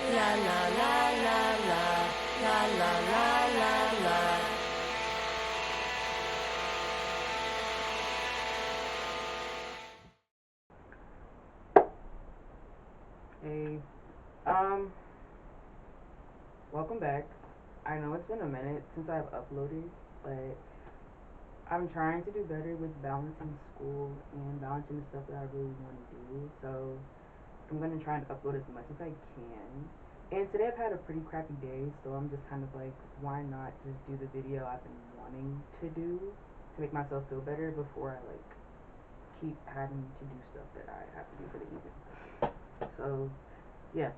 La la la la la la la la la la. Hey, welcome back. I know it's been a minute since I've uploaded, but I'm trying to do better with balancing school and balancing the stuff that I really want to do. So I'm gonna try and upload as much as I can. And today I've had a pretty crappy day, so I'm just kind of like, why not just do the video I've been wanting to do to make myself feel better before I like keep having to do stuff that I have to do for the evening. So yeah,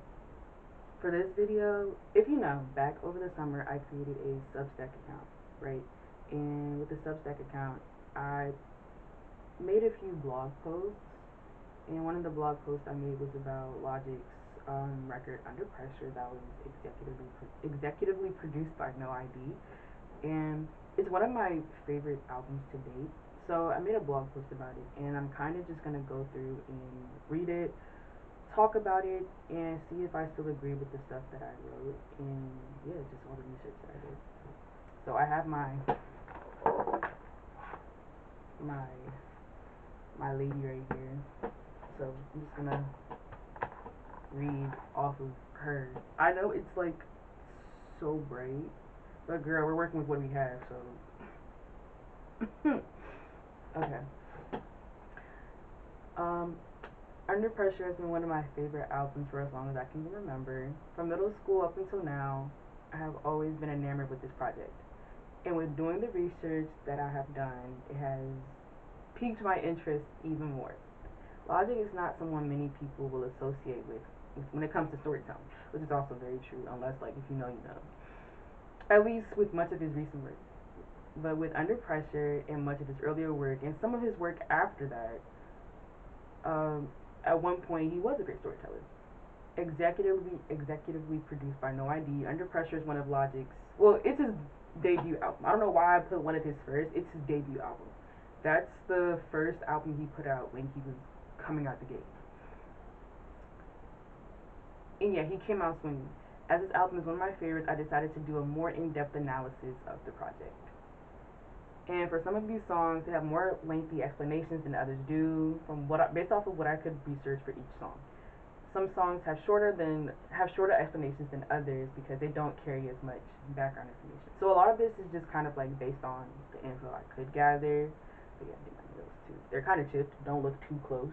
for this video, if you know, back over the summer I created a Substack account, right? And with the Substack account, I made a few blog posts, and one of the blog posts I made was about Logic's record Under Pressure that was executively produced by No ID, and it's one of my favorite albums to date. So I made a blog post about it, and I'm kind of just gonna go through and read it, talk about it, and see if I still agree with the stuff that I wrote, and yeah, just all the research that I did. So I have my my lady right here. So I'm just gonna read off of her. I know it's like so bright, but girl, we're working with what we have, so okay. Um, Under Pressure has been one of my favorite albums for as long as I can remember. From middle school up until now, I have always been enamored with this project. And with doing the research that I have done, it has piqued my interest even more. Logic is not someone many people will associate with when it comes to storytelling, which is also very true, unless, like, if you know, you know. At least with much of his recent work. But with Under Pressure and much of his earlier work, and some of his work after that, at one point he was a great storyteller. Executively produced by No ID, Under Pressure is one of Logic's. Well, it's his debut album. I don't know why I put one of his first. It's his debut album. That's the first album he put out when he was coming out the gate. And yeah, he came out swinging. As this album is one of my favorites, I decided to do a more in-depth analysis of the project. And for some of these songs, they have more lengthy explanations than others do, based off of what I could research for each song. Some songs have shorter explanations than others because they don't carry as much background information. So a lot of this is just kind of like based on the info I could gather. But yeah, I did my notes too. They're kind of chipped. Don't look too close.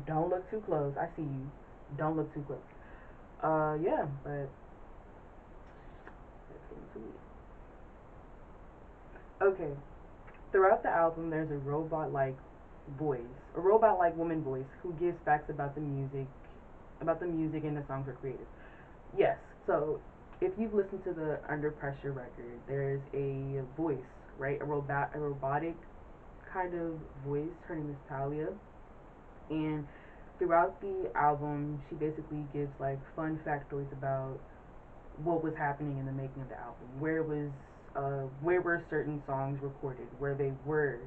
Don't look too close. I see you. Don't look too close. Yeah, but let's get into it. Okay. Throughout the album, there's a robot-like woman voice who gives facts about the music and the songs were created. Yes. So if you've listened to the Under Pressure record, there's a voice, right? A robotic kind of voice. Her name is Talia, and throughout the album, she basically gives like fun factoids about what was happening in the making of the album, where were certain songs recorded, where they were,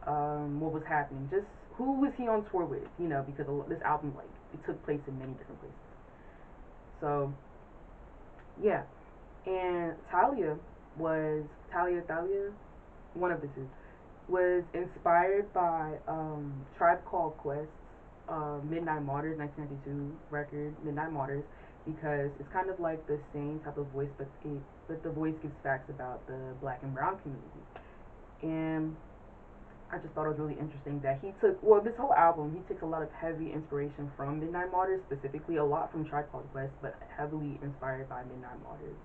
what was happening, just who was he on tour with, because this album like it took place in many different places. So yeah, and Talia, one of the two, was inspired by Tribe Called Quest's Midnight Martyrs 1992 record, Midnight Martyrs, because it's kind of like the same type of voice, but the voice gives facts about the black and brown community. And I just thought it was really interesting that this whole album, he takes a lot of heavy inspiration from Midnight Martyrs, specifically a lot from Tribe Called Quest, but heavily inspired by Midnight Martyrs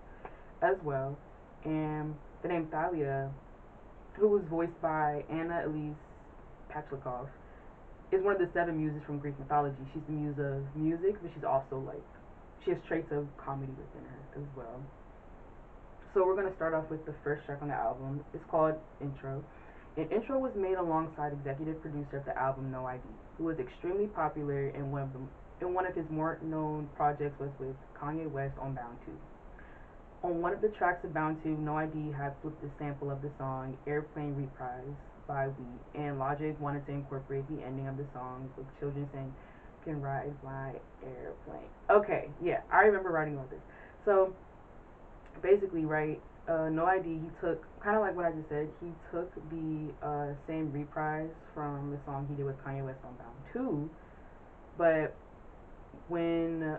as well. And the name Thalia, who was voiced by Anna Elise Pachlikov, is one of the seven muses from Greek mythology. She's the muse of music, but she has traits of comedy within her as well. So we're gonna start off with the first track on the album. It's called Intro. And Intro was made alongside executive producer of the album No ID, who was extremely popular in one of his more known projects was with Kanye West on Bound 2. On one of the tracks of Bound 2, No ID had flipped a sample of the song Airplane Reprise by Wheat, and Logic wanted to incorporate the ending of the song with children saying, can ride my airplane. Okay, yeah, I remember writing about this. So basically, right, No ID, he took, kind of like what I just said, he took the same reprise from the song he did with Kanye West on Bound 2, but when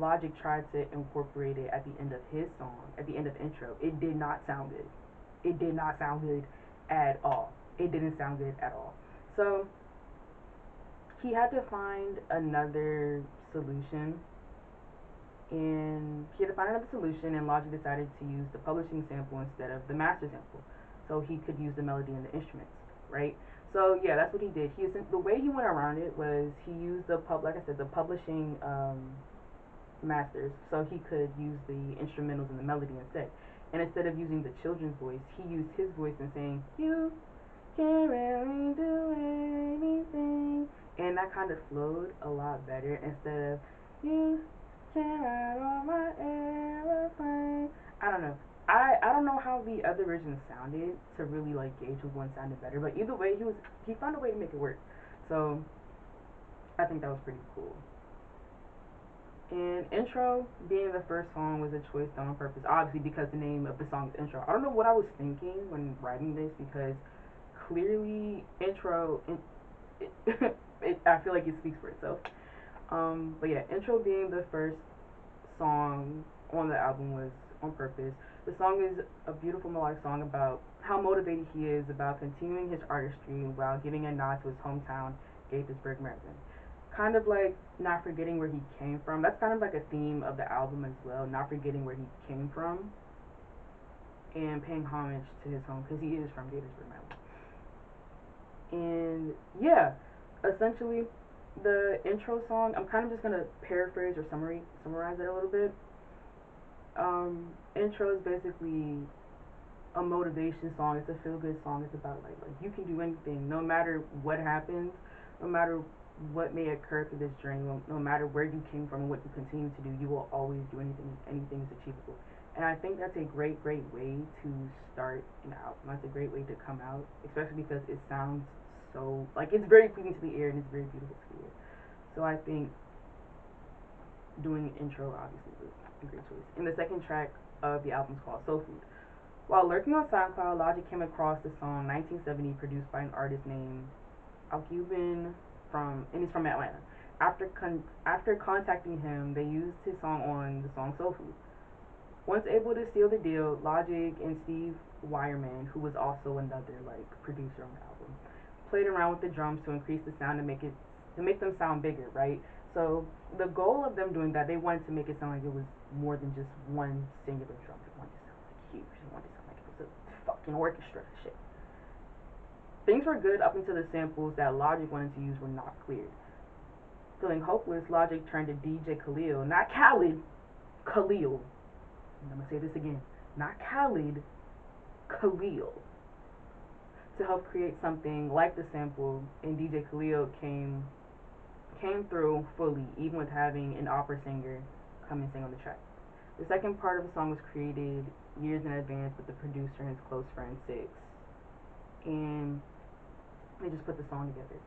Logic tried to incorporate it at the end of his song, at the end of intro, it did not sound good. It did not sound good at all. It didn't sound good at all. So he had to find another solution, and he had to find another solution, and Logic decided to use the publishing sample instead of the master sample, so he could use the melody and the instruments, right? So yeah, that's what he did. The way he went around it was he used like I said, the publishing masters, so he could use the instrumentals and the melody instead. And instead of using the children's voice, he used his voice and saying, "You can't really do anything," and that kind of flowed a lot better instead of "You can't ride on my aeroplane." I don't know. I don't know how the other version sounded to really like gauge which one sounded better, but either way, he found a way to make it work. So I think that was pretty cool. And Intro being the first song was a choice done on purpose, obviously because the name of the song is Intro. I don't know what I was thinking when writing this because clearly I feel like it speaks for itself. But yeah, Intro being the first song on the album was on purpose. The song is a beautiful melodic song about how motivated he is about continuing his artistry while giving a nod to his hometown, Gaithersburg, Maryland. Kind of like not forgetting where he came from. That's kind of like a theme of the album as well, not forgetting where he came from and paying homage to his home because he is from Gaithersburg, Maryland. And yeah, essentially the intro song, I'm kind of just gonna paraphrase or summarize it a little bit. Intro is basically a motivation song. It's a feel good song. It's about like you can do anything, no matter what happens, no matter what may occur through this journey, no matter where you came from and what you continue to do, you will always do anything. Anything is achievable. And I think that's a great way to start an album. That's a great way to come out, especially because it sounds so like it's very pleasing to the ear and it's very beautiful to the ear. So I think doing an intro obviously was a great choice. And the second track of the album is called Soul Food. While lurking on SoundCloud, Logic came across the song 1970 produced by an artist named Alcuban and he's from Atlanta. After contacting him, they used his song on the song Soul Food. Once able to seal the deal, Logic and Steve Wyman, who was also another like producer on the album, played around with the drums to increase the sound to make them sound bigger, right? So the goal of them doing that, they wanted to make it sound like it was more than just one singular drum. They wanted to sound like huge. They wanted to sound like it was a fucking orchestra shit. Things were good up until the samples that Logic wanted to use were not cleared. Feeling hopeless, Logic turned to DJ Khalil, not Khalid, Khalil. And I'm gonna say this again, not Khalid, Khalil, to help create something like the sample. And DJ Khalil came through fully, even with having an opera singer come and sing on the track. The second part of the song was created years in advance with the producer and his close friend Six, and they just put the song together.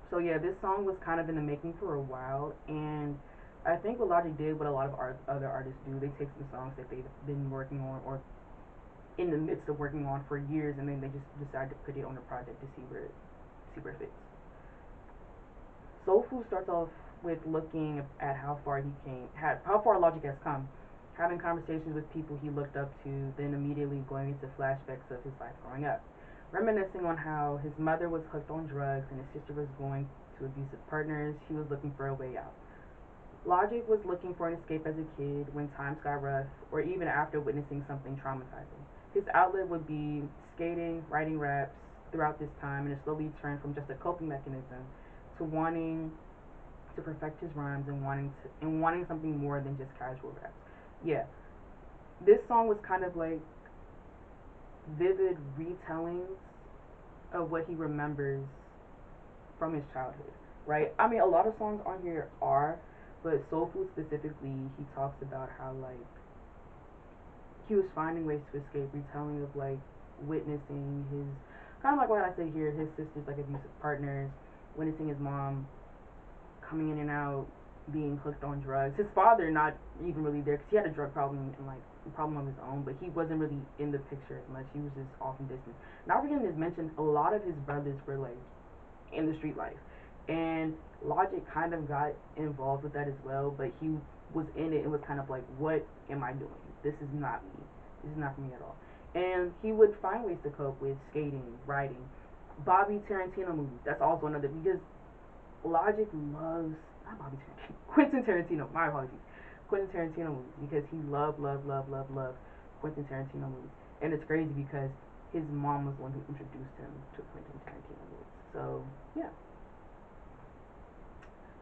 So yeah, this song was kind of in the making for a while, and I think what Logic did, what a lot of other artists do, they take some songs that they've been working on or in the midst of working on for years, and then they just decide to put it on a project to see where it fits. Soul Food starts off with looking at how far Logic has come, having conversations with people he looked up to, then immediately going into flashbacks of his life growing up, reminiscing on how his mother was hooked on drugs and his sister was going to abusive partners. He was looking for a way out. Logic was looking for an escape as a kid when times got rough, or even after witnessing something traumatizing. His outlet would be skating, writing raps throughout this time, and it slowly turned from just a coping mechanism to wanting to perfect his rhymes and wanting something more than just casual raps. Yeah, this song was kind of like vivid retellings of what he remembers from his childhood, right? I mean, a lot of songs on here are, but Soul Food specifically, he talks about how like he was finding ways to escape, retelling of like witnessing his, kind of like what I say here, his sister's like abusive partners, witnessing his mom coming in and out, being hooked on drugs. His father not even really there because he had a drug problem and like a problem of his own, but he wasn't really in the picture as much. He was just off in distance. Not forgetting to mention, a lot of his brothers were like in the street life, and Logic kind of got involved with that as well, but he was in it and was kind of like, what am I doing? This is not me. This is not for me at all. And he would find ways to cope with skating, writing, Bobby Tarantino movies. That's also another, because Logic loves, not Bobby Tarantino, Quentin Tarantino. My apologies, Quentin Tarantino movies, because he loved Quentin Tarantino movies. And it's crazy because his mom was the one who introduced him to Quentin Tarantino movies. So yeah.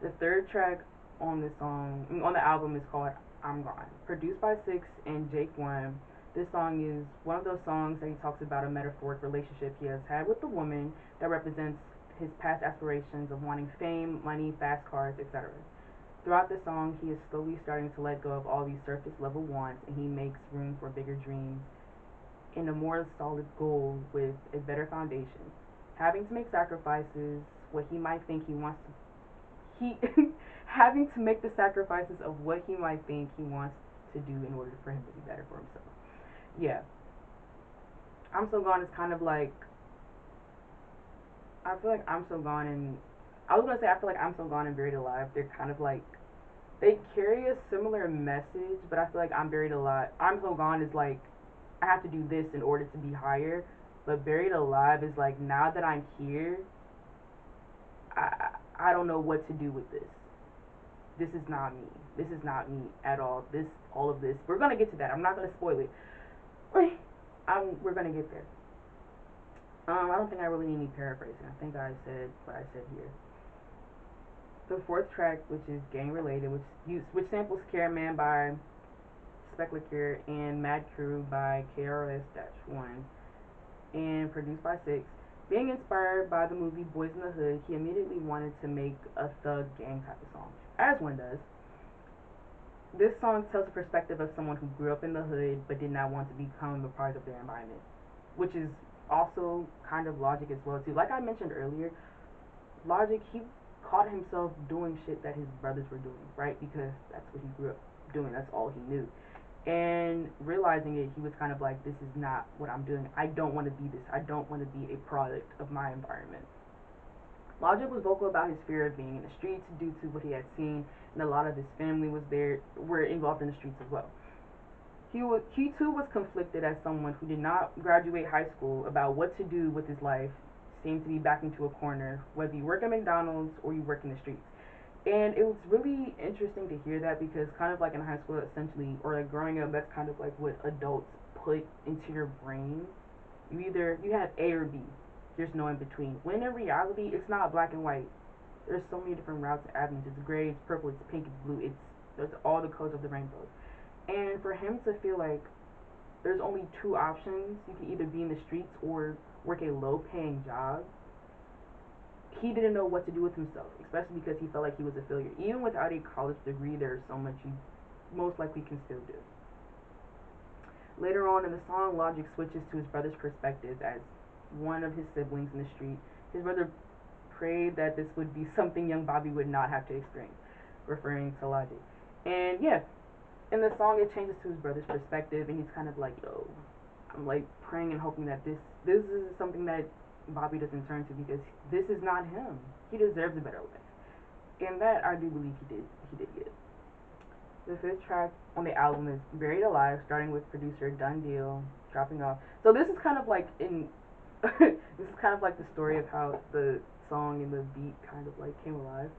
The third track on the song, on the album, is called "I'm Gone," produced by Six and Jake One. This song is one of those songs that he talks about a metaphoric relationship he has had with the woman that represents his past aspirations of wanting fame, money, fast cars, etc. Throughout the song, he is slowly starting to let go of all these surface level wants, and he makes room for bigger dreams and a more solid goal with a better foundation. Having to make sacrifices, what he might think he wants to, he having to make the sacrifices of what he might think he wants to do in order for him to be better for himself. Yeah, I'm So Gone is kind of like, I feel like I'm So Gone and, I was gonna say I feel like I'm So Gone and Buried Alive, they're kind of like, they carry a similar message, but I feel like I'm So Gone is like, I have to do this in order to be higher, but Buried Alive is like, now that I'm here, I don't know what to do with this. This is not me. This is not me at all. All of this. We're gonna get to that. I'm not gonna spoil it. We're gonna get there. I don't think I really need any paraphrasing. I think I said what I said here. The fourth track, which is gang related, which samples "Caraman" by Spectaclear and "Mad Crew" by KRS-One, and produced by Six. Being inspired by the movie Boys in the Hood, he immediately wanted to make a thug gang type of song, as one does. This song tells the perspective of someone who grew up in the hood but did not want to become a part of their environment, which is also kind of Logic as well too. Like I mentioned earlier, Logic, he caught himself doing shit that his brothers were doing, right? Because that's what he grew up doing. That's all he knew. And realizing it, he was kind of like, this is not what I'm doing. I don't want to be this. I don't want to be a product of my environment. Logic was vocal about his fear of being in the streets due to what he had seen, and a lot of his family were involved in the streets as well. He too was conflicted as someone who did not graduate high school about what to do with his life, seemed to be backed into a corner, whether you work at McDonald's or you work in the streets. And it was really interesting to hear that, because kind of like in high school, essentially, or like growing up, that's kind of like what adults put into your brain. You have A or B. There's no in between. When in reality, it's not black and white. There's so many different routes and avenues. It's gray, it's purple, it's pink, it's blue. There's all the colors of the rainbow. And for him to feel like there's only two options, you can either be in the streets or work a low-paying job, he didn't know what to do with himself, especially because he felt like he was a failure. Even without a college degree, there's so much you most likely can still do. Later on in the song, Logic switches to his brother's perspective as one of his siblings in the street. His brother prayed that this would be something young Bobby would not have to experience, referring to Logic. And yeah, in the song it changes to his brother's perspective, and he's kind of like, yo, I'm like praying and hoping that this is something that Bobby doesn't turn to, because this is not him. He deserves a better life. And that I do believe he did get. The fifth track on the album is Buried Alive, starting with producer Done Deal dropping off. So this is kind of like this is kind of like the story of how the song and the beat kind of like came alive.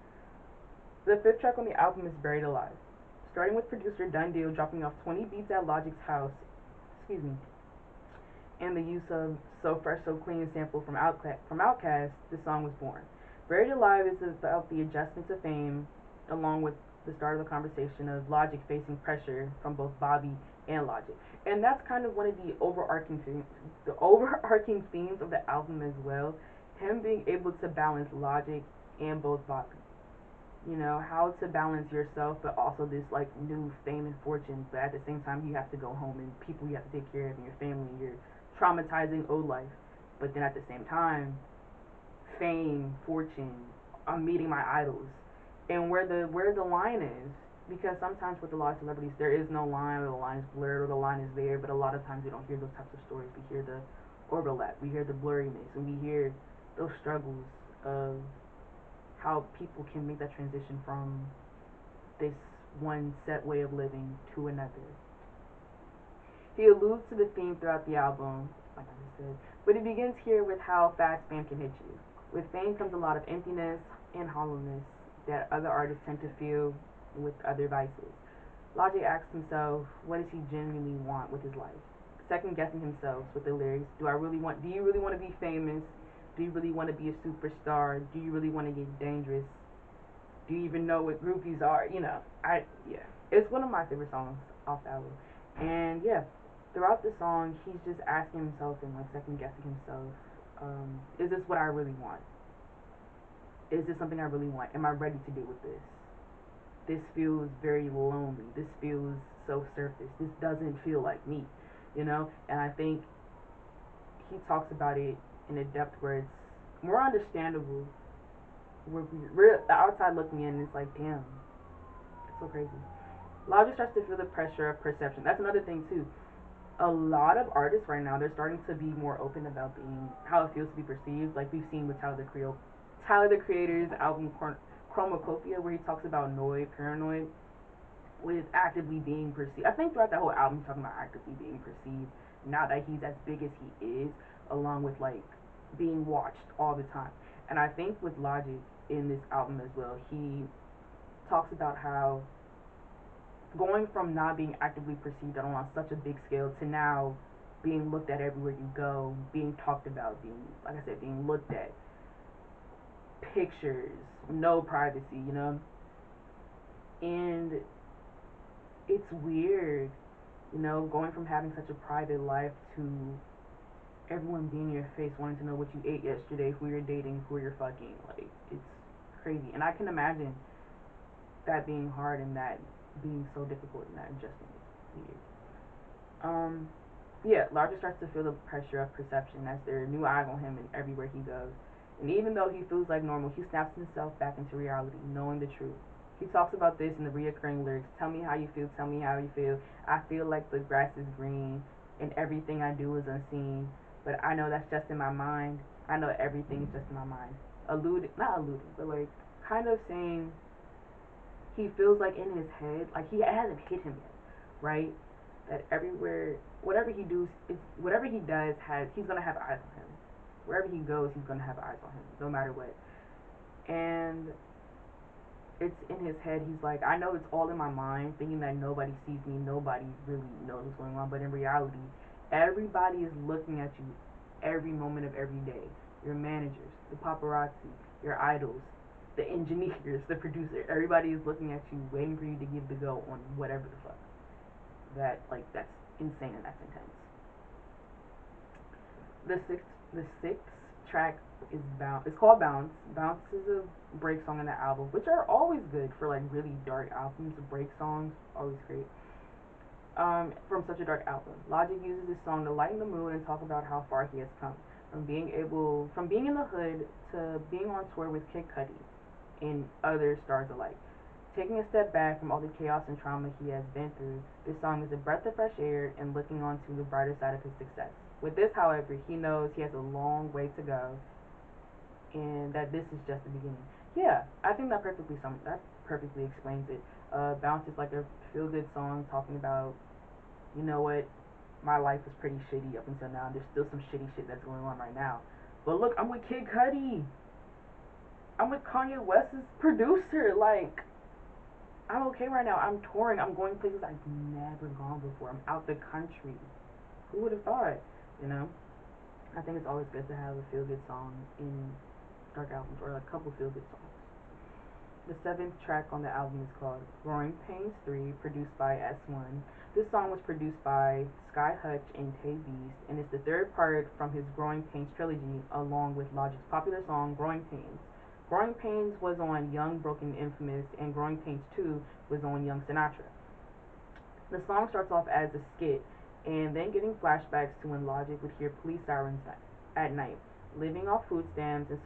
The fifth track on the album is Buried Alive, starting with producer Done Deal dropping off 20 beats at Logic's house. Excuse me. And the use of So Fresh, So Clean sample from Outkast, the song was born. Buried Alive is about the adjustment to fame, along with the start of the conversation of Logic facing pressure from both Bobby and Logic. And that's kind of one of the overarching themes of the album as well. Him being able to balance Logic and both Bobby. You know, how to balance yourself, but also this like new fame and fortune, but at the same time you have to go home and people you have to take care of and your family, your traumatizing old life. But then at the same time, fame, fortune, I'm meeting my idols. and where the line is. Because sometimes with a lot of celebrities, there is no line, or the line is blurred, or the line is there. But a lot of times we don't hear those types of stories. We hear the overlap, we hear the blurriness, and we hear those struggles of how people can make that transition from this one set way of living to another. He alludes to the theme throughout the album, like I just said, but it begins here with how fast fame can hit you. With fame comes a lot of emptiness and hollowness that other artists tend to feel with other vices. Logic asks himself, what does he genuinely want with his life? Second guessing himself with the lyrics, do you really want to be famous? Do you really want to be a superstar? Do you really want to get dangerous? Do you even know what groupies are? Yeah. It's one of my favorite songs off the album. And yeah, throughout the song, he's just asking himself and like second guessing himself, is this what I really want? Is this something I really want? Am I ready to deal with this? This feels very lonely. This feels so surface. This doesn't feel like me, And I think he talks about it in a depth where it's more understandable. Where we're the outside looking in, it's like, damn, it's so crazy. Logic starts to feel the pressure of perception. That's another thing too. A lot of artists right now, they're starting to be more open about being how it feels to be perceived. Like we've seen with Tyler the Creator's album Chromacopia, where he talks about paranoid, with actively being perceived. I think throughout that whole album, he's talking about actively being perceived. Now that he's as big as he is, along with like being watched all the time. And I think with Logic in this album as well, he talks about how going from not being actively perceived on such a big scale to now being looked at everywhere you go, being talked about, being, like I said, being looked at, pictures, no privacy. And it's weird, going from having such a private life to everyone being in your face, wanting to know what you ate yesterday, who you're dating, who you're fucking. Like, it's crazy. And I can imagine that being hard and that being so difficult and that adjusting is weird. Yeah, Larger starts to feel the pressure of perception as there are new eyes on him and everywhere he goes. And even though he feels like normal, he snaps himself back into reality, knowing the truth. He talks about this in the reoccurring lyrics. Tell me how you feel, tell me how you feel. I feel like the grass is green and everything I do is unseen. But I know that's just in my mind. I know everything is just in my mind. Not alluding, but like kind of saying he feels like in his head, like he hasn't hit him yet, right? That everywhere, whatever he does he's gonna have eyes on him. Wherever he goes, he's gonna have eyes on him, no matter what. And it's in his head. He's like, I know it's all in my mind, thinking that nobody sees me, nobody really knows what's going on. But in reality, everybody is looking at you every moment of every day. Your managers, the paparazzi, your idols, the engineers, the producer. Everybody is looking at you, waiting for you to give the go on whatever the fuck. That's insane and that's intense. The sixth track is Bounce. It's called Bounce. Bounce is a break song in the album, which are always good for like really dark albums. Break songs always great. From such a dark album, Logic uses this song to lighten the mood and talk about how far he has come from being in the hood to being on tour with Kid Cudi and other stars alike. Taking a step back from all the chaos and trauma he has been through, this song is a breath of fresh air and looking onto the brighter side of his success. With this, however, he knows he has a long way to go and that this is just the beginning. Yeah, I think that perfectly explains it. Bounce is like a feel good song talking about, you know what, my life was pretty shitty up until now. There's still some shitty shit that's going on right now. But look, I'm with Kid Cudi. I'm with Kanye West's producer. Like, I'm okay right now. I'm touring. I'm going places I've never gone before. I'm out the country. Who would have thought? You know? I think it's always good to have a feel good song in dark albums, or a couple feel good songs. The seventh track on the album is called Growing Pains 3, produced by S1. This song was produced by Sky Hutch and Tay Beast, and it's the third part from his Growing Pains trilogy, along with Logic's popular song Growing Pains. Growing Pains was on Young, Broken, Infamous, and Growing Pains 2 was on Young Sinatra. The song starts off as a skit, and then getting flashbacks to when Logic would hear police sirens at night, living off food stamps and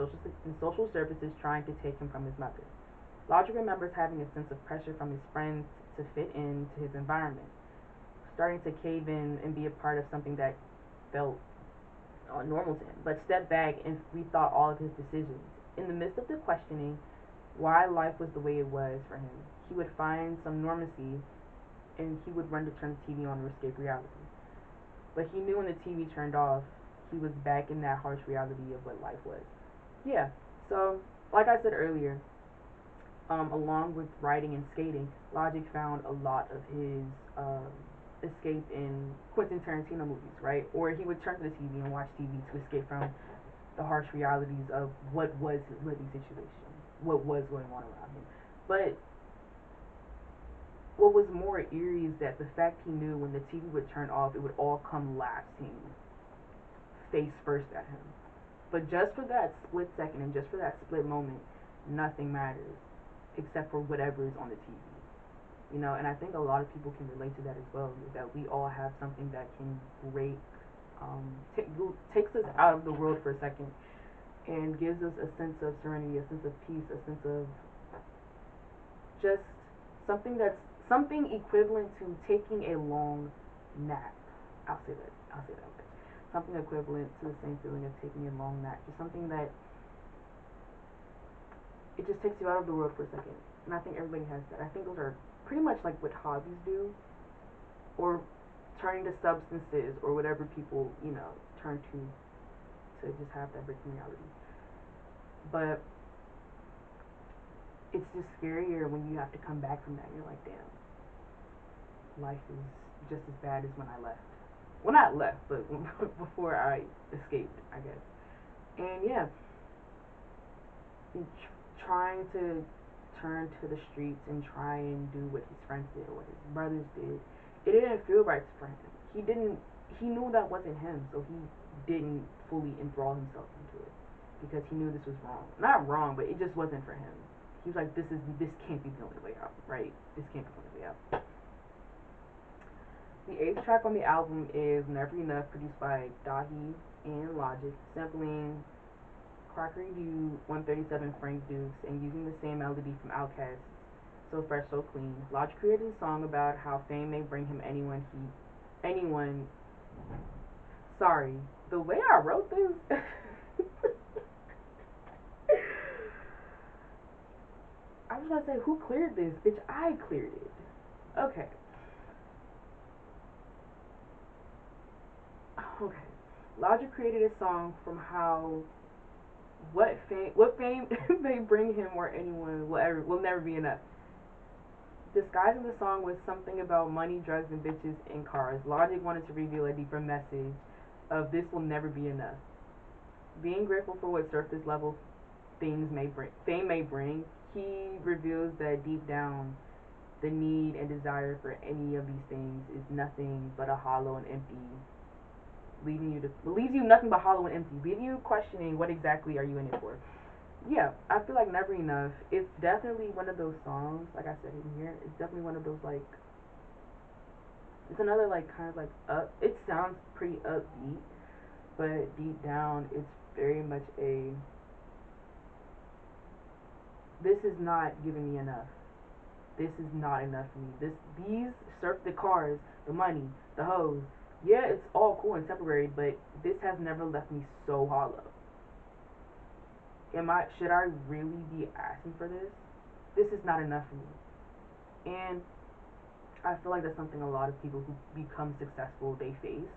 social services trying to take him from his mother. Logic remembers having a sense of pressure from his friends to fit into his environment, starting to cave in and be a part of something that felt normal to him, but stepped back and rethought all of his decisions. In the midst of the questioning why life was the way it was for him, he would find some normalcy and he would run to turn the TV on to escape reality. But he knew when the TV turned off, he was back in that harsh reality of what life was. Yeah, so like I said earlier, along with writing and skating, Logic found a lot of his escape in Quentin Tarantino movies, right? Or he would turn to the TV and watch TV to escape from the harsh realities of what was his living situation, what was going on around him. But what was more eerie is that the fact he knew when the TV would turn off, it would all come laughing face first at him. But just for that split second and just for that split moment, nothing matters except for whatever is on the TV. You know, and I think a lot of people can relate to that as well. Is that we all have something that can break, takes us out of the world for a second, and gives us a sense of serenity, a sense of peace, a sense of just something equivalent to taking a long nap. I'll say that. Okay. Something equivalent to the same feeling of taking a long nap. Just something that it just takes you out of the world for a second. And I think everybody has that. I think those are pretty much like what hobbies do, or turning to substances, or whatever people, turn to just have that break from reality. But it's just scarier when you have to come back from that. You're like, damn, life is just as bad as when I left. Well, not left, but before I escaped, I guess. And yeah, trying to turn to the streets and try and do what his friends did or what his brothers did, it didn't feel right for him. He knew that wasn't him, so he didn't fully enthrall himself into it because he knew this was wrong. Not wrong, but it just wasn't for him. He was like, this can't be the only way out, right? This can't be the only way out. The eighth track on the album is Never Enough, produced by Dahi and Logic, sampling Crockery Doo, 137 Frank Dukes, and using the same melody from Outkast, So Fresh, So Clean. Logic created a song about how fame may bring him anyone. Sorry, the way I wrote this. I was gonna say, who cleared this? Bitch, I cleared it. Okay. Okay. Logic created a song from how what fame may bring him or anyone will never be enough. Disguising the song with something about money, drugs, and bitches and cars, Logic wanted to reveal a deeper message of this will never be enough. Being grateful for what surface level fame may bring, he reveals that deep down, the need and desire for any of these things is nothing but a hollow and empty, leaves you nothing but hollow and empty, leaving you questioning what exactly are you in it for. Yeah, I feel like Never Enough. It's definitely one of those songs. Like I said in here, it's definitely one of those like. It's another like kind of like up. It sounds pretty upbeat, but deep down, it's very much a. This is not giving me enough. This is not enough for me. The cars, the money, the hoes. Yeah, it's all cool and temporary, but this has never left me so hollow. Should I really be asking for this? This is not enough for me. And I feel like that's something a lot of people who become successful they face.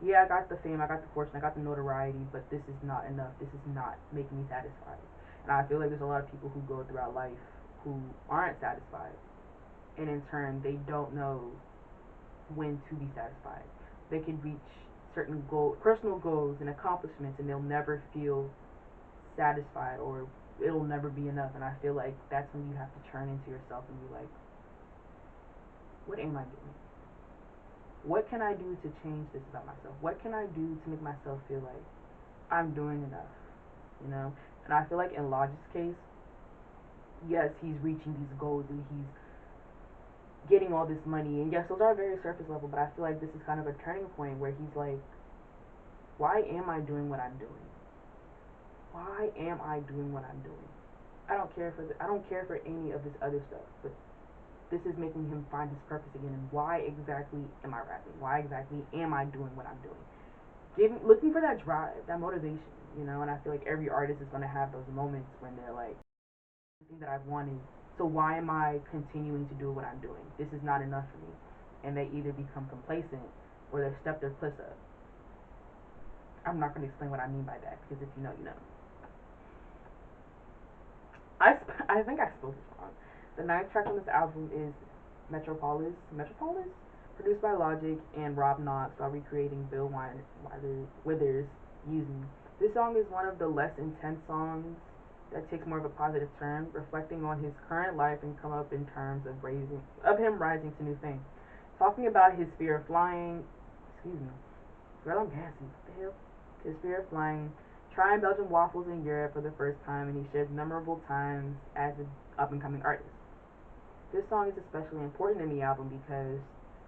Yeah, I got the fame, I got the fortune, I got the notoriety, but this is not enough. This is not making me satisfied. And I feel like there's a lot of people who go throughout life who aren't satisfied, and in turn they don't know when to be satisfied. They can reach certain personal goals and accomplishments, and they'll never feel satisfied, or it'll never be enough. And I feel like that's when you have to turn into yourself and be like, what am I doing? What can I do to change this about myself? What can I do to make myself feel like I'm doing enough? You know? And I feel like in Logic's case, yes, he's reaching these goals and he's getting all this money, and yes, those are very surface level, but I feel like this is kind of a turning point where he's like, why am I doing what I'm doing? Why am I doing what I'm doing? I don't care for any of this other stuff, but this is making him find his purpose again. And why exactly am I rapping? Why exactly am I doing what I'm doing? Looking for that drive, that motivation, you know. And I feel like every artist is gonna have those moments when they're like, something that I've wanted. So why am I continuing to do what I'm doing? This is not enough for me. And they either become complacent or they step their cliffs up. I'm not gonna explain what I mean by that because if you know, you know. I think I spelled this wrong. The ninth track on this album is Metropolis. Metropolis? Produced by Logic and Rob Knox while recreating Bill Withers' using. This song is one of the less intense songs that takes more of a positive turn, reflecting on his current life and come up in terms of him rising to new fame. Talking about his fear of flying, excuse me, girl, I'm gassy. What the hell? His fear of flying, trying Belgian waffles in Europe for the first time, and he shares memorable times as an up and coming artist. This song is especially important in the album because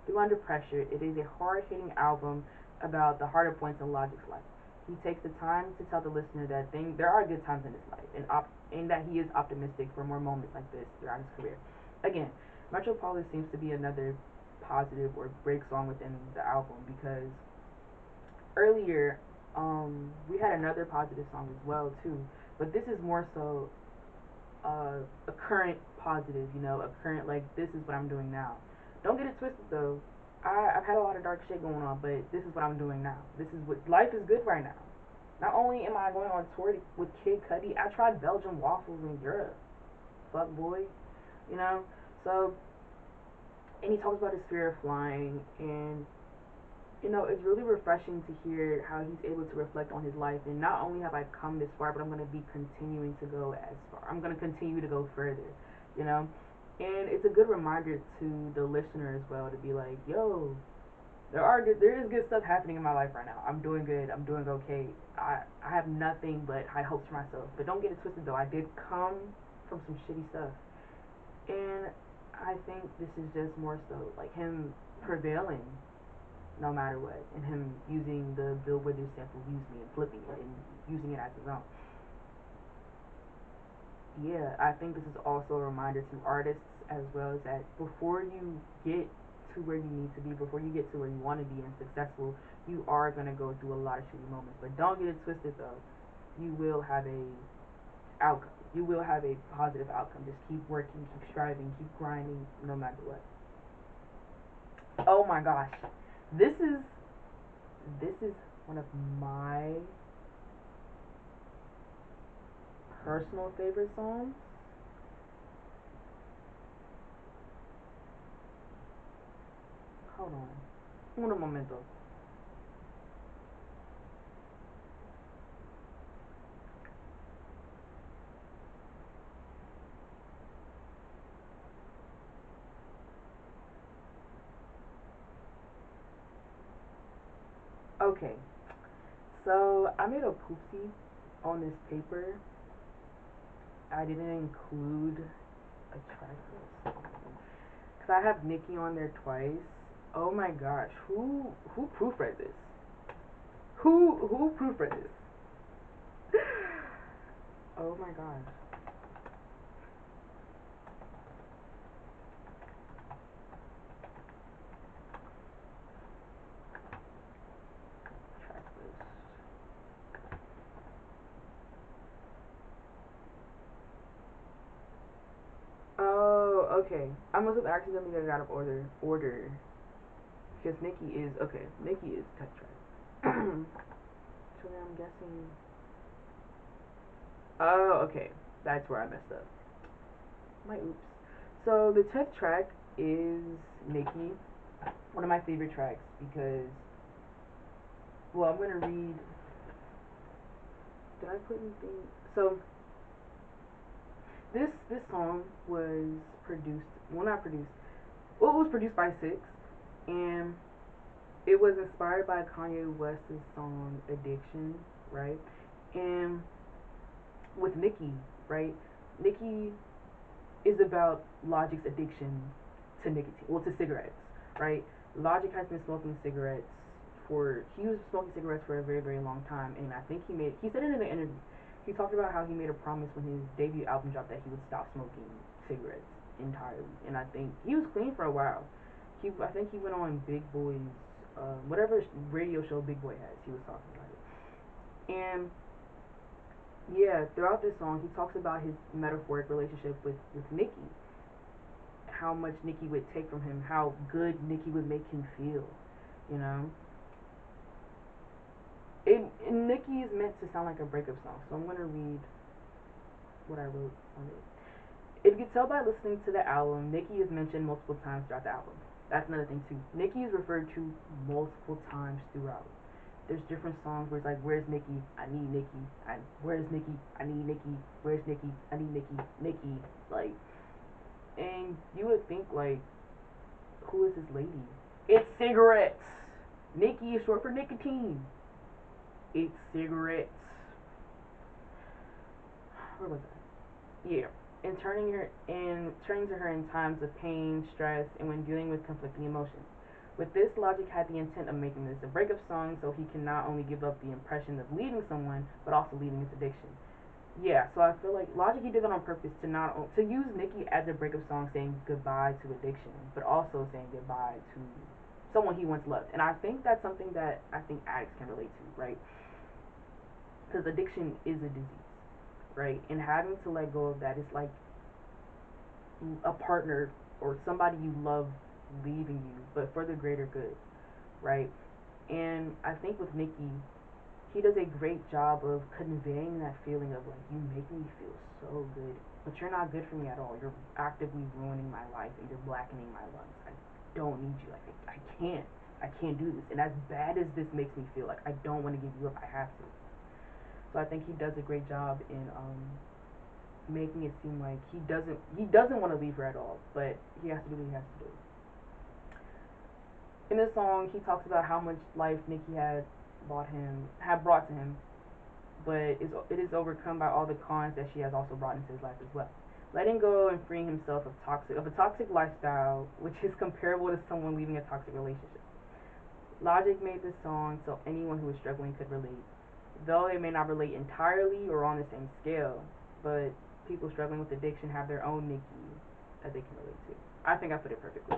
through Under Pressure, it is a hard hitting album about the harder points in Logic's life. He takes the time to tell the listener that there are good times in his life, and that he is optimistic for more moments like this throughout his career. Again, Metropolis seems to be another positive or break song within the album because earlier we had another positive song as well too, but this is more so a current positive, you know, a current like this is what I'm doing now. Don't get it twisted though. I've had a lot of dark shit going on, but this is what I'm doing now. This is what life is good right now. Not only am I going on tour with Kid Cudi, I tried Belgian waffles in Europe. Fuck boy, you know. So, and he talks about his fear of flying, and you know, it's really refreshing to hear how he's able to reflect on his life. And not only have I come this far, but I'm going to be continuing to go as far. I'm going to continue to go further, you know? And it's a good reminder to the listener as well to be like, yo, there is good stuff happening in my life right now. I'm doing good. I'm doing okay. I have nothing but high hopes for myself. But don't get it twisted though. I did come from some shitty stuff. And I think this is just more so like him prevailing no matter what, and him using the Bill Withers sample "Use Me" and flipping it and using it as his own. Yeah, I think this is also a reminder to artists as well as that before you get to where you need to be, before you get to where you want to be and successful, you are gonna go through a lot of shitty moments. But don't get it twisted though. You will have a outcome. You will have a positive outcome. Just keep working, keep striving, keep grinding, no matter what. Oh my gosh, this is this is one of my personal favorite songs. Hold on. Un momento. Okay. So I made a poopsie on this paper. I didn't include a track list. Cause I have Nicki on there twice. Oh my gosh. Who proofread this? Who proofread this? Oh my gosh. Track list. Oh, okay. I must have accidentally got it out of order. Because Nicki is okay. Nicki is tech track. So then I'm guessing. Oh, okay. That's where I messed up. My oops. So the tech track is Nicki, one of my favorite tracks because, well, I'm gonna read. Did I put anything? So this song was produced. Well, not produced. Well, it was produced by Six, and it was inspired by Kanye West's song "Addiction," right? And with Nicki, right? Nicki is about Logic's addiction to nicotine, well, to cigarettes, right? Logic has been smoking cigarettes he was smoking cigarettes for a very, very long time, and I think he said it in an interview. he talked about how he made a promise when his debut album dropped that he would stop smoking cigarettes entirely, and I think he was clean for a while. I think he went on Big Boy's whatever radio show Big Boy has. He was talking about it, and yeah, throughout this song, he talks about his metaphoric relationship with Nicki, how much Nicki would take from him, how good Nicki would make him feel, you know. And Nicki is meant to sound like a breakup song, so I'm gonna read what I wrote on it. If you can tell by listening to the album, Nicki is mentioned multiple times throughout the album. That's another thing too. Nicki is referred to multiple times throughout. There's different songs where it's like, "Where's Nicki? I need Nicki. Where's Nicki? I need Nicki. Where's Nicki? I need Nicki. Nicki." Like, and you would think like, who is this lady? It's cigarettes. Nicki is short for nicotine. It's cigarettes. Where was I? Yeah. And turning to her in times of pain, stress, and when dealing with conflicting emotions. With this, Logic had the intent of making this a breakup song so he can not only give up the impression of leaving someone, but also leaving his addiction. Yeah, so I feel like Logic he did that on purpose to not to use Nicki as a breakup song, saying goodbye to addiction, but also saying goodbye to someone he once loved. And I think that's something that I think addicts can relate to, right? Because addiction is a disease, right? And having to let go of that is like a partner or somebody you love leaving you, but for the greater good, right? And I think with Nicki, he does a great job of conveying that feeling of like, you make me feel so good, but you're not good for me at all. You're actively ruining my life and you're blackening my lungs. I don't need you. Like I can't do this. And as bad as this makes me feel, like I don't want to give you up. I have to. So I think he does a great job in making it seem like he doesn't want to leave her at all, but he has to do what he has to do. In this song, he talks about how much life Nicki had brought to him, but it is overcome by all the cons that she has also brought into his life as well. Letting go and freeing himself of a toxic lifestyle, which is comparable to someone leaving a toxic relationship. Logic made this song so anyone who is struggling could relate, though they may not relate entirely or on the same scale. But people struggling with addiction have their own Nicki that they can relate to. I think I put it perfectly.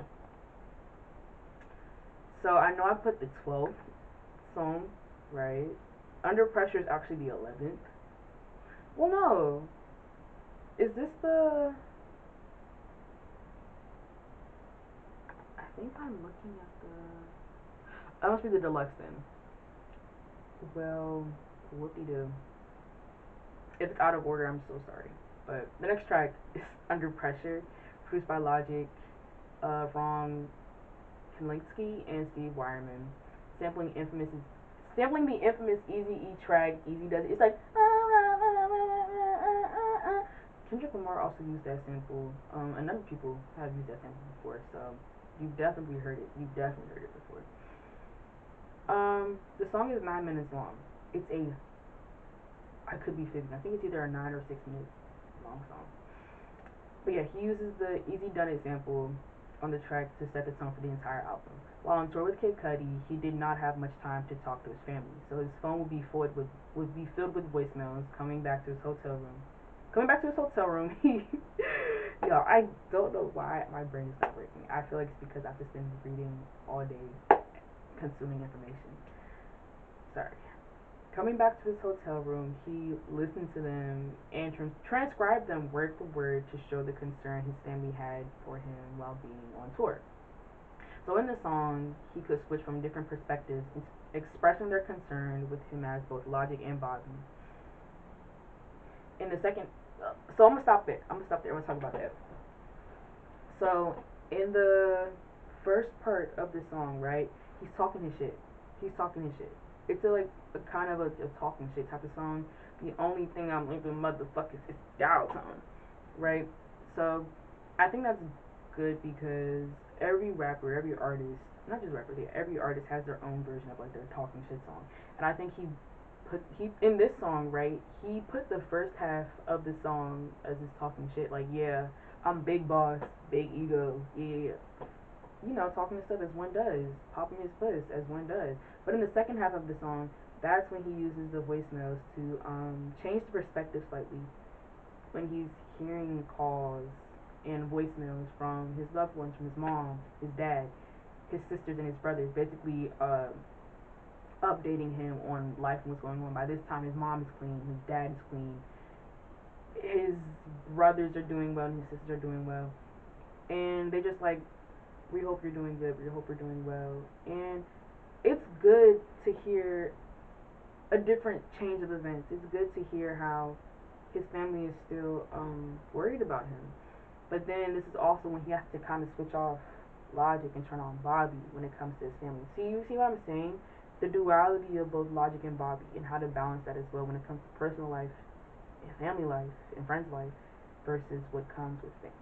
So I know I put the 12th song, right? Under Pressure is actually the 11th. Well, no. Is this the. I think I'm looking at the. That must be the deluxe then. Well, whoopie doo. If it's out of order, I'm so sorry. But the next track is Under Pressure, produced by Logic, Ron Kalinsky, and Steve Wyman, sampling infamous sampling the infamous Easy E track. Easy does it. It's like Kendrick Lamar also used that sample. And other people have used that sample before, so you've definitely heard it. You've definitely heard it before. The song is 9 minutes long. It's a I could be fibbing. I think it's either a 9 or 6 minute long song. But yeah, he uses the Easy Done It sample on the track to set the tone for the entire album. While on tour with Kid Cudi, he did not have much time to talk to his family, so his phone would be filled with voicemails coming back to his hotel room. Coming back to his hotel room, he yo, I don't know why my brain is not working. I feel like it's because I've just been reading all day, consuming information. Sorry. Coming back to his hotel room, he listened to them and transcribed them word for word to show the concern his family had for him while being on tour. So in the song, he could switch from different perspectives, expressing their concern with him as both Logic and Bobby. In the second, so I'm gonna stop there. I'm gonna talk about that. So in the first part of the song, right, he's talking his shit. He's talking his shit. It's like a kind of a talking shit type of song. The only thing I'm leaving motherfuckers is dial tone, right? So I think that's good because every rapper, every artist, not just rapper, every artist has their own version of like their talking shit song. And I think he in this song, right? He put the first half of the song as his talking shit, like yeah, I'm big boss, big ego, yeah, talking his stuff as one does, popping his puss as one does. But in the second half of the song, That's when he uses the voicemails to change the perspective slightly. When he's hearing calls and voicemails from his loved ones, from his mom, his dad, his sisters, and his brothers, basically updating him on life and what's going on. By this time, his mom is clean, his dad is clean, his brothers are doing well, and his sisters are doing well, and they just like, we hope you're doing good, we hope you're doing well, and it's good to hear a different change of events. It's good to hear how his family is still worried about him. But then this is also when he has to kind of switch off Logic and turn on Bobby when it comes to his family. See, you see what I'm saying? The duality of both Logic and Bobby and how to balance that as well when it comes to personal life and family life and friends life versus what comes with fame.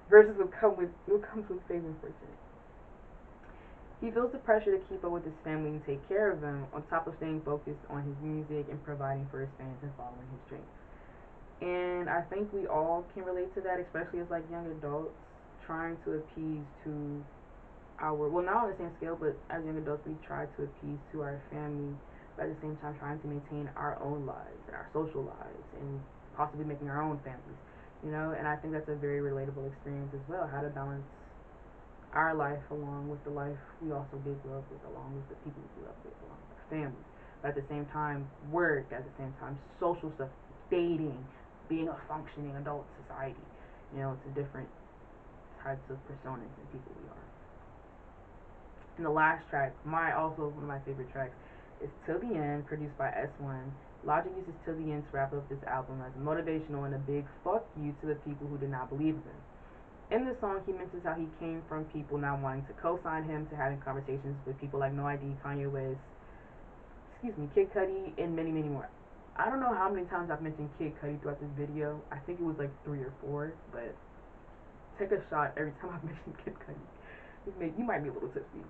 Versus what comes with fame and fortune. He feels the pressure to keep up with his family and take care of them, on top of staying focused on his music and providing for his fans and following his dreams. And I think we all can relate to that, especially as like young adults trying to appease to our, well, not on the same scale, but as young adults we try to appease to our family, but at the same time trying to maintain our own lives and our social lives and possibly making our own families, you know. And I think that's a very relatable experience as well, how to balance our life along with the life we also did grow up with, along with the people we grew up with, along with our families. But at the same time, work, at the same time, social stuff, dating, being a functioning adult society. You know, it's a different types of personas and people we are. And the last track, also one of my favorite tracks, is Till the End, produced by S1. Logic uses Till the End to wrap up this album as a motivational and a big fuck you to the people who did not believe in him. In this song, he mentions how he came from people not wanting to co-sign him to having conversations with people like No ID, Kanye West, Kid Cudi, and many, many more. I don't know how many times I've mentioned Kid Cudi throughout this video. I think it was like 3 or 4, but take a shot every time I mention Kid Cudi. You might be a little tipsy.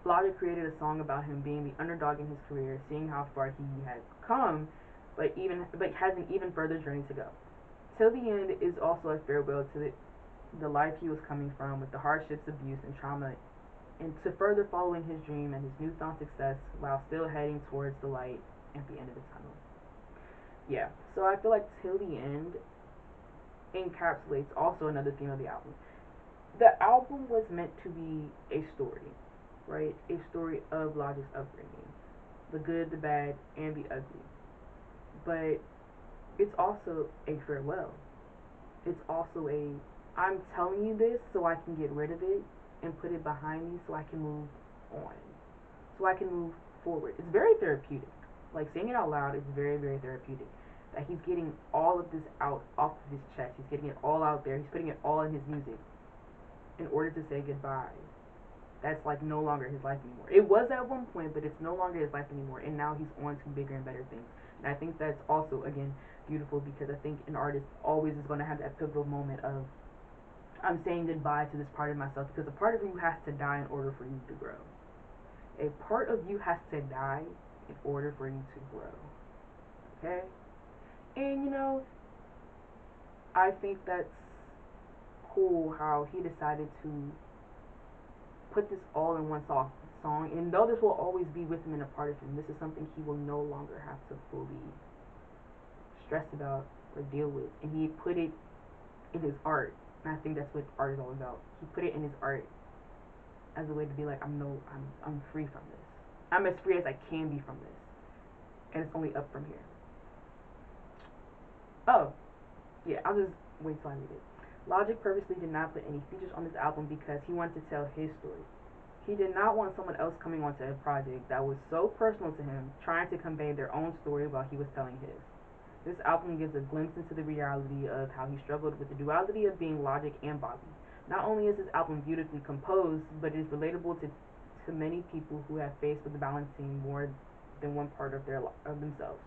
Logic created a song about him being the underdog in his career, seeing how far he had come, but has an even further journey to go. Till the End is also a farewell to the life he was coming from, with the hardships, abuse, and trauma, and to further following his dream and his newfound success while still heading towards the light at the end of the tunnel. Yeah, so I feel like Till the End encapsulates also another theme of the album. The album was meant to be a story, right? A story of Logic's upbringing, the good, the bad, and the ugly. But it's also a farewell. It's also a, I'm telling you this so I can get rid of it and put it behind me so I can move on, so I can move forward. It's very therapeutic. Like, saying it out loud is very, very therapeutic. That he's getting all of this out off of his chest. He's getting it all out there. He's putting it all in his music in order to say goodbye. That's like no longer his life anymore. It was at one point, but it's no longer his life anymore. And now he's on to bigger and better things. And I think that's also, again, beautiful, because I think an artist always is going to have that pivotal moment of, I'm saying goodbye to this part of myself, because a part of you has to die in order for you to grow. A part of you has to die in order for you to grow. Okay? And you know, I think that's cool how he decided to put this all in one song. And though this will always be with him and a part of him, this is something he will no longer have to fully stress about or deal with. And he put it in his art. And I think that's what art is all about. He put it in his art as a way to be like, I'm free from this. I'm as free as I can be from this. And it's only up from here. Oh, yeah, I'll just wait till I read it. Logic purposely did not put any features on this album because he wanted to tell his story. He did not want someone else coming onto a project that was so personal to him, trying to convey their own story while he was telling his. This album gives a glimpse into the reality of how he struggled with the duality of being Logic and Bobby. Not only is this album beautifully composed, but it is relatable to many people who have faced with balancing more than one part of themselves.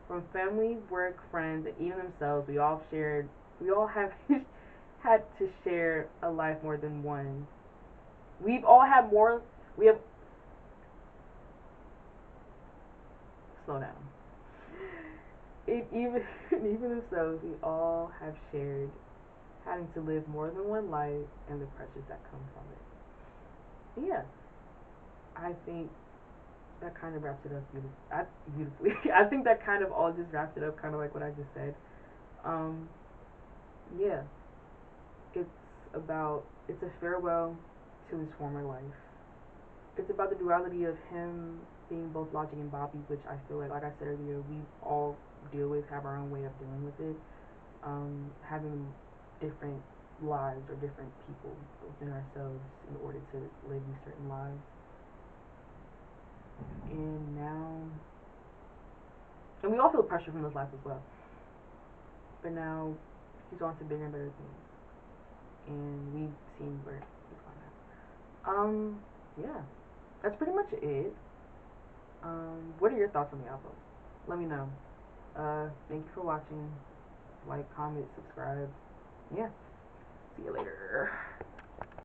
From family, work, friends, and even themselves, we all have had to share a life more than one. We've all had more. We have. Slow down. Even even themselves, we all have shared having to live more than one life and the pressures that come from it. Yeah, I think that kind of wraps it up beautifully. I think that kind of all just wraps it up, kind of like what I just said. Um, yeah, it's it's a farewell to his former life. It's about the duality of him being both Logic and Bobby, which I feel like I said earlier, we all deal with, have our own way of dealing with it. Having different lives or different people within ourselves in order to live these certain lives. And now, and we all feel pressure from those lives as well. But now he's on to bigger and better things, and we've seen where he's gone now. Yeah, that's pretty much it. What are your thoughts on the album? Let me know. Thank you for watching. Like, comment, subscribe. Yeah. See you later.